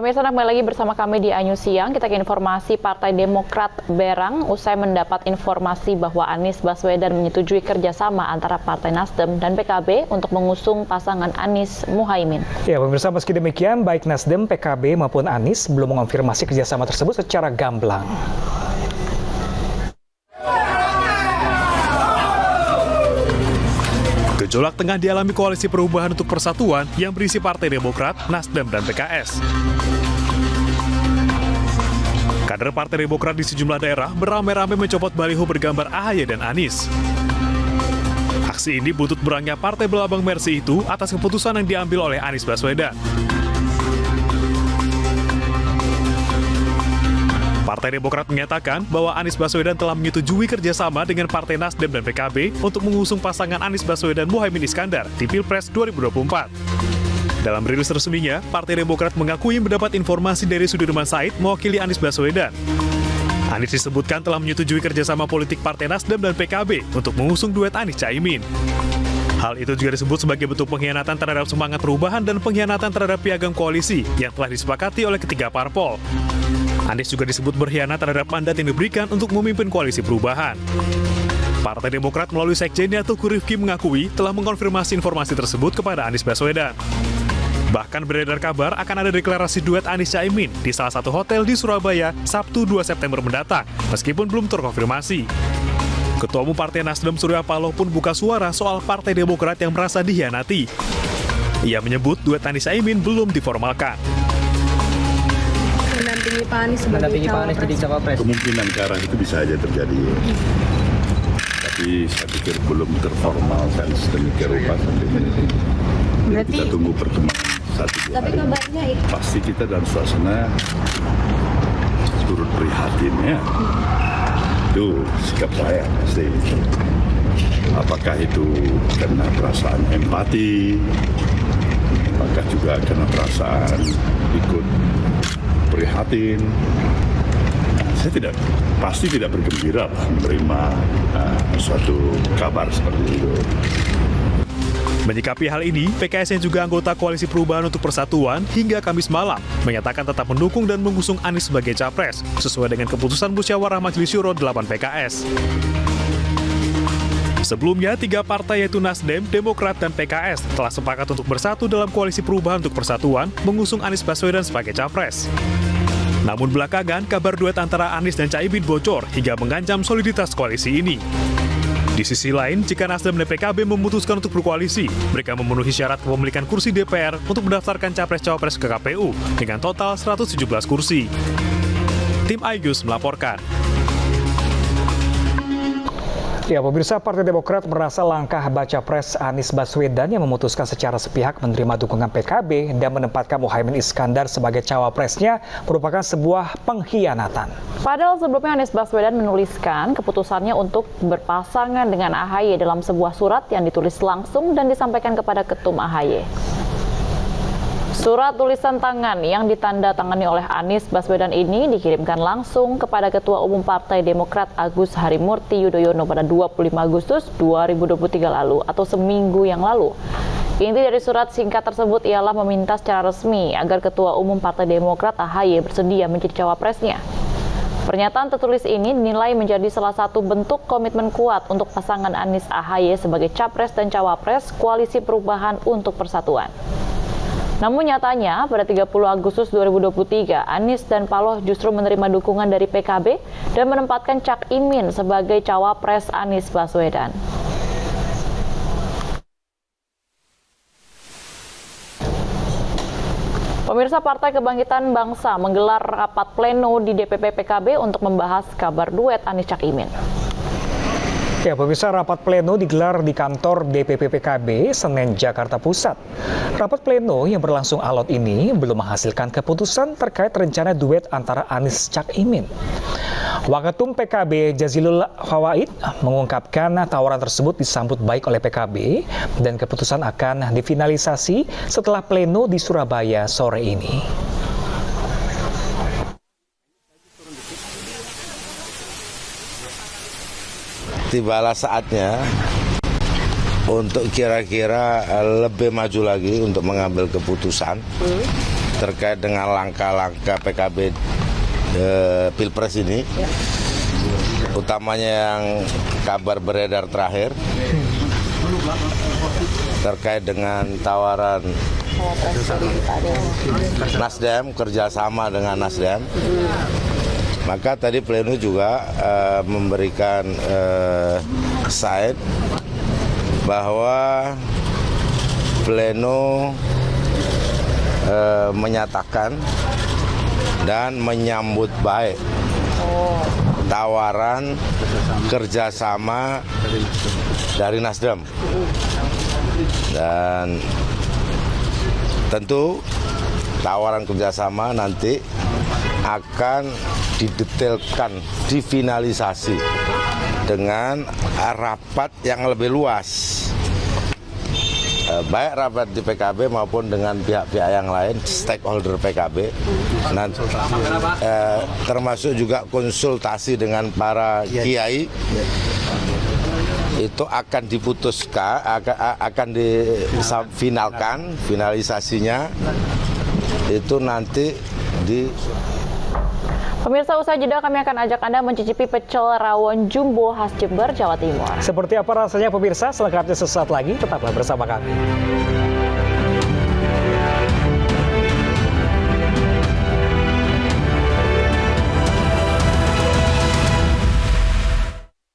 Pemirsa, kembali lagi bersama kami di Anyu Siang. Kita ke informasi Partai Demokrat Berang usai mendapat informasi bahwa Anies Baswedan menyetujui kerjasama antara Partai Nasdem dan PKB untuk mengusung pasangan Anies Muhaimin. Ya, pemirsa, meski demikian, baik Nasdem, PKB maupun Anies belum mengonfirmasi kerjasama tersebut secara gamblang. Gejolak tengah dialami Koalisi Perubahan untuk Persatuan yang berisi Partai Demokrat, Nasdem, dan PKS. Kader Partai Demokrat di sejumlah daerah beramai-ramai mencopot baliho bergambar AHY dan Anies. Aksi ini buntut berangnya Partai Belabang Mersi itu atas keputusan yang diambil oleh Anies Baswedan. Partai Demokrat menyatakan bahwa Anies Baswedan telah menyetujui kerjasama dengan Partai Nasdem dan PKB untuk mengusung pasangan Anies Baswedan Muhaimin Iskandar di Pilpres 2024. Dalam rilis resminya, Partai Demokrat mengakui mendapat informasi dari Sudirman Said mewakili Anies Baswedan. Anies disebutkan telah menyetujui kerjasama politik Partai Nasdem dan PKB untuk mengusung duet Anies Caimin. Hal itu juga disebut sebagai bentuk pengkhianatan terhadap semangat perubahan dan pengkhianatan terhadap piagam koalisi yang telah disepakati oleh ketiga parpol. Anies juga disebut berkhianat terhadap mandat yang diberikan untuk memimpin koalisi perubahan. Partai Demokrat melalui sekjennya Teguh Rifki mengakui telah mengonfirmasi informasi tersebut kepada Anies Baswedan. Bahkan beredar kabar akan ada deklarasi duet Anies Caimin di salah satu hotel di Surabaya Sabtu 2 September mendatang, meskipun belum terkonfirmasi. Ketua Umum Partai Nasdem Surya Paloh pun buka suara soal Partai Demokrat yang merasa dikhianati. Ia menyebut duet Anies Caimin belum diformalkan. Mendampingi Pak Anies jadi cawapres. Kemungkinan ke arah itu bisa saja terjadi. Tapi saya pikir belum terformalkan sedemikian rupa sampai ini. Berarti kita tunggu perkembangan 1-2 hari. Kabarnya pasti kita dalam suasana turut prihatin ya. Itu sikap saya pasti. Apakah itu karena perasaan empati? Apakah juga karena perasaan ikut prihatin? Saya pasti tidak bergembira menerima suatu kabar seperti itu. Menyikapi hal ini, PKS yang juga anggota Koalisi Perubahan untuk Persatuan hingga Kamis malam menyatakan tetap mendukung dan mengusung Anies sebagai capres sesuai dengan keputusan Musyawarah Majelis Syuro 8 PKS. Sebelumnya, 3 partai yaitu Nasdem, Demokrat, dan PKS telah sepakat untuk bersatu dalam Koalisi Perubahan untuk Persatuan mengusung Anies Baswedan sebagai capres. Namun belakangan, kabar duet antara Anies dan Caimin bocor hingga mengancam soliditas koalisi ini. Di sisi lain, jika Nasdem dan PKB memutuskan untuk berkoalisi, mereka memenuhi syarat kepemilikan kursi DPR untuk mendaftarkan capres-cawapres ke KPU dengan total 117 kursi. Tim Aigus melaporkan. Ya, pemirsa, Partai Demokrat merasa langkah baca pres Anies Baswedan yang memutuskan secara sepihak menerima dukungan PKB dan menempatkan Muhaimin Iskandar sebagai cawapresnya merupakan sebuah pengkhianatan. Padahal sebelumnya Anies Baswedan menuliskan keputusannya untuk berpasangan dengan AHY dalam sebuah surat yang ditulis langsung dan disampaikan kepada Ketum AHY. Surat tulisan tangan yang ditandatangani oleh Anies Baswedan ini dikirimkan langsung kepada Ketua Umum Partai Demokrat Agus Harimurti Yudhoyono pada 25 Agustus 2023 lalu atau seminggu yang lalu. Inti dari surat singkat tersebut ialah meminta secara resmi agar Ketua Umum Partai Demokrat AHY bersedia menjadi cawapresnya. Pernyataan tertulis ini dinilai menjadi salah satu bentuk komitmen kuat untuk pasangan Anies AHY sebagai capres dan cawapres Koalisi Perubahan untuk Persatuan. Namun nyatanya pada 30 Agustus 2023, Anies dan Paloh justru menerima dukungan dari PKB dan menempatkan Cak Imin sebagai cawapres Anies Baswedan. Pemirsa, Partai Kebangkitan Bangsa menggelar rapat pleno di DPP PKB untuk membahas kabar duet Anies Cak Imin. Ya, pemirsa, rapat pleno digelar di kantor DPP PKB Senen, Jakarta Pusat. Rapat pleno yang berlangsung alot ini belum menghasilkan keputusan terkait rencana duet antara Anies Cak Imin. Waketum PKB Jazilul Fawaid mengungkapkan tawaran tersebut disambut baik oleh PKB dan keputusan akan difinalisasi setelah pleno di Surabaya sore ini. Tibalah saatnya untuk kira-kira lebih maju lagi untuk mengambil keputusan terkait dengan langkah-langkah PKB Pilpres ini, utamanya yang kabar beredar terakhir terkait dengan tawaran Nasdem, kerjasama dengan Nasdem. Maka tadi pleno juga memberikan sign bahwa pleno menyatakan dan menyambut baik tawaran kerjasama dari Nasdem. Dan tentu tawaran kerjasama nanti akan didetailkan, difinalisasi dengan rapat yang lebih luas, baik rapat di PKB maupun dengan pihak-pihak yang lain, stakeholder PKB, termasuk juga konsultasi dengan para kiai. Itu akan diputuskan, akan difinalkan, finalisasinya itu nanti di. Pemirsa, usai jeda kami akan ajak Anda mencicipi pecel rawon jumbo khas Jember, Jawa Timur. Seperti apa rasanya pemirsa? Selengkapnya sesaat lagi, tetaplah bersama kami.